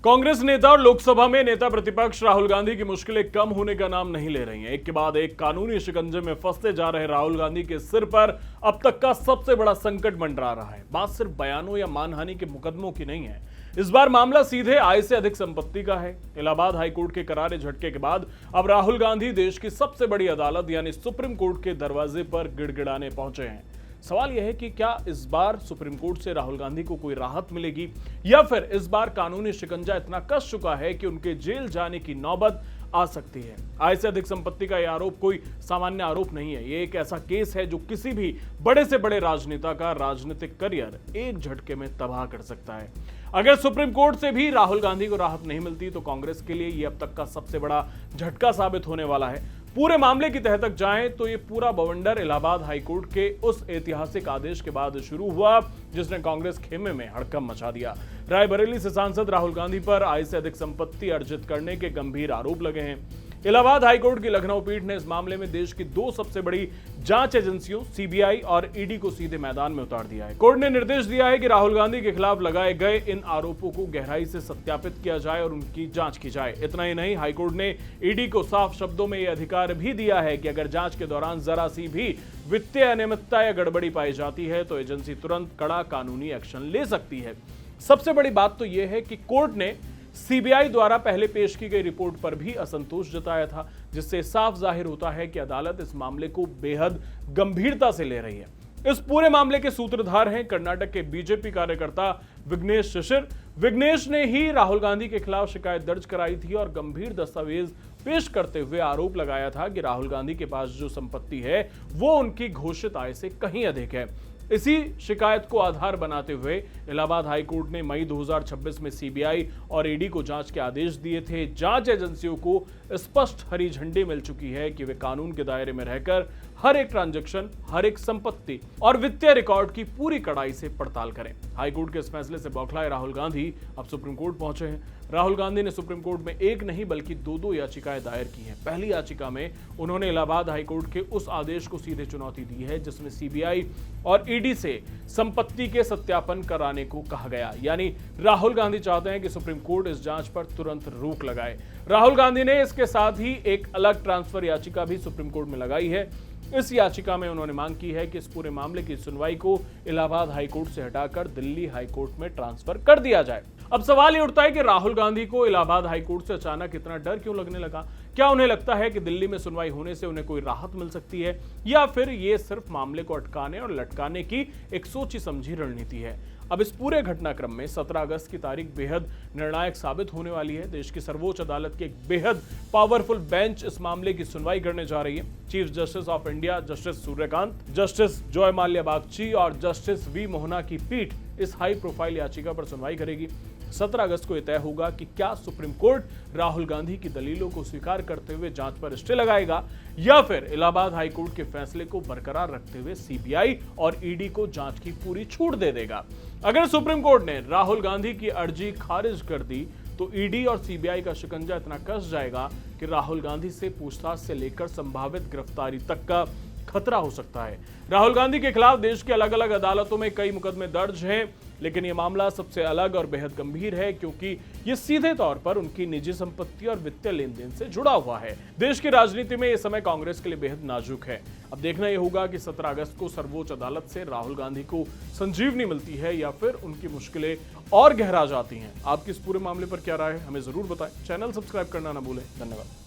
कांग्रेस नेता और लोकसभा में नेता प्रतिपक्ष राहुल गांधी की मुश्किलें कम होने का नाम नहीं ले रही हैं। एक के बाद एक कानूनी शिकंजे में फंसते जा रहे राहुल गांधी के सिर पर अब तक का सबसे बड़ा संकट मंडरा रहा है। बात सिर्फ बयानों या मानहानि के मुकदमों की नहीं है, इस बार मामला सीधे आय से अधिक संपत्ति का है। इलाहाबाद हाईकोर्ट के करारे झटके के बाद अब राहुल गांधी देश की सबसे बड़ी अदालत यानी सुप्रीम कोर्ट के दरवाजे पर गिड़गिड़ाने पहुंचे हैं। सवाल यह है कि क्या इस बार सुप्रीम कोर्ट से राहुल गांधी को कोई राहत मिलेगी या फिर इस बार कानूनी शिकंजा इतना कस चुका है कि उनके जेल जाने की नौबत आ सकती है। आय से अधिक संपत्ति का यह आरोप कोई सामान्य आरोप नहीं है, यह एक ऐसा केस है जो किसी भी बड़े से बड़े राजनेता का राजनीतिक करियर एक झटके में तबाह कर सकता है। अगर सुप्रीम कोर्ट से भी राहुल गांधी को राहत नहीं मिलती तो कांग्रेस के लिए यह अब तक का सबसे बड़ा झटका साबित होने वाला है। पूरे मामले की तह तक जाएं तो यह पूरा बवंडर इलाहाबाद हाईकोर्ट के उस ऐतिहासिक आदेश के बाद शुरू हुआ जिसने कांग्रेस खेमे में हड़कंप मचा दिया। रायबरेली से सांसद राहुल गांधी पर आय से अधिक संपत्ति अर्जित करने के गंभीर आरोप लगे हैं। इलाहाबाद हाईकोर्ट की लखनऊ पीठ ने इस मामले में देश की दो सबसे बड़ी जांच एजेंसियों सीबीआई और ईडी को सीधे मैदान में उतार दिया है। कोर्ट ने निर्देश दिया है कि राहुल गांधी के खिलाफ लगाए गए इन आरोपों को गहराई से सत्यापित किया जाए और उनकी जांच की जाए। इतना ही नहीं, हाईकोर्ट ने ईडी को साफ शब्दों में यह अधिकार भी दिया है कि अगर जांच के दौरान जरा सी भी वित्तीय अनियमितता या गड़बड़ी पाई जाती है तो एजेंसी तुरंत कड़ा कानूनी एक्शन ले सकती है। सबसे बड़ी बात तो यह है कि कोर्ट ने सीबीआई द्वारा पहले पेश की गई रिपोर्ट पर भी असंतोष जताया था, जिससे साफ जाहिर होता है कि अदालत इस मामले को बेहद गंभीरता से ले रही है। इस पूरे मामले के सूत्रधार हैं कर्नाटक के बीजेपी कार्यकर्ता विघ्नेश शिशिर। विघ्नेश ने ही राहुल गांधी के खिलाफ शिकायत दर्ज कराई थी और गंभीर दस्तावेज पेश करते हुए आरोप लगाया था कि राहुल गांधी के पास जो संपत्ति है वो उनकी घोषित आय से कहीं अधिक है। इसी शिकायत को आधार बनाते हुए इलाहाबाद हाईकोर्ट ने मई 2026 में सीबीआई और ईडी को जांच के आदेश दिए थे। जांच एजेंसियों को स्पष्ट हरी झंडी मिल चुकी है कि वे कानून के दायरे में रहकर हर एक ट्रांजैक्शन, हर एक संपत्ति और वित्तीय रिकॉर्ड की पूरी कड़ाई से पड़ताल करें। हाईकोर्ट के इस फैसले से बौखलाए राहुल गांधी अब सुप्रीम कोर्ट पहुंचे हैं। राहुल गांधी ने सुप्रीम कोर्ट में एक नहीं बल्कि दो याचिकाएं दायर की हैं। पहली याचिका में उन्होंने इलाहाबाद हाईकोर्ट के उस आदेश को सीधे चुनौती दी है जिसमें सीबीआई और ईडी से संपत्ति के सत्यापन कराने को कहा गया। यानी राहुल गांधी चाहते हैं कि सुप्रीम कोर्ट इस जांच पर तुरंत रोक लगाए। राहुल गांधी ने इसके साथ ही एक अलग ट्रांसफर याचिका भी सुप्रीम कोर्ट में लगाई है। इस याचिका में उन्होंने मांग की है कि इस पूरे मामले की सुनवाई को इलाहाबाद हाईकोर्ट से हटाकर दिल्ली हाईकोर्ट में ट्रांसफर कर दिया जाए। अब सवाल ये उठता है कि राहुल गांधी को इलाहाबाद हाईकोर्ट से अचानक इतना डर क्यों लगने लगा? क्या उन्हें लगता है कि दिल्ली में सुनवाई होने से उन्हें कोई राहत मिल सकती है या फिर ये सिर्फ मामले को अटकाने और लटकाने की एक सोची समझी रणनीति है? अब इस पूरे घटनाक्रम में 17 अगस्त की तारीख बेहद निर्णायक साबित होने वाली है। देश की सर्वोच्च अदालत की एक बेहद पावरफुल बेंच इस मामले की सुनवाई करने जा रही है। Chief justice of India justice Suryakant, justice Joy Mallya Bagchi और जस्टिस वी मोहना की पीठ इस हाई प्रोफाइल याचिका पर सुनवाई करेगी। 17 अगस्त को यह तय होगा कि क्या सुप्रीम कोर्ट राहुल गांधी की दलीलों को स्वीकार करते हुए जांच पर स्टे लगाएगा या फिर इलाहाबाद हाईकोर्ट के फैसले को बरकरार रखते हुए सीबीआई और ईडी को जांच की पूरी छूट दे देगा। अगर सुप्रीम कोर्ट ने राहुल गांधी की अर्जी खारिज कर दी तो ईडी और सीबीआई का शिकंजा इतना कस जाएगा कि राहुल गांधी से पूछताछ से लेकर संभावित गिरफ्तारी तक का खतरा हो सकता है। राहुल गांधी के खिलाफ देश की अलग अलग अदालतों में कई मुकदमे दर्ज हैं, लेकिन यह मामला सबसे अलग और बेहद गंभीर है क्योंकि यह सीधे तौर पर उनकी निजी संपत्ति और वित्तीय लेन देन से जुड़ा हुआ है। देश की राजनीति में यह समय कांग्रेस के लिए बेहद नाजुक है। अब देखना यह होगा कि 17 अगस्त को सर्वोच्च अदालत से राहुल गांधी को संजीवनी मिलती है या फिर उनकी मुश्किलें और गहरा जाती हैं। आपकी इस पूरे मामले पर क्या राय है, हमें जरूर बताएं। चैनल सब्सक्राइब करना ना भूलें। धन्यवाद।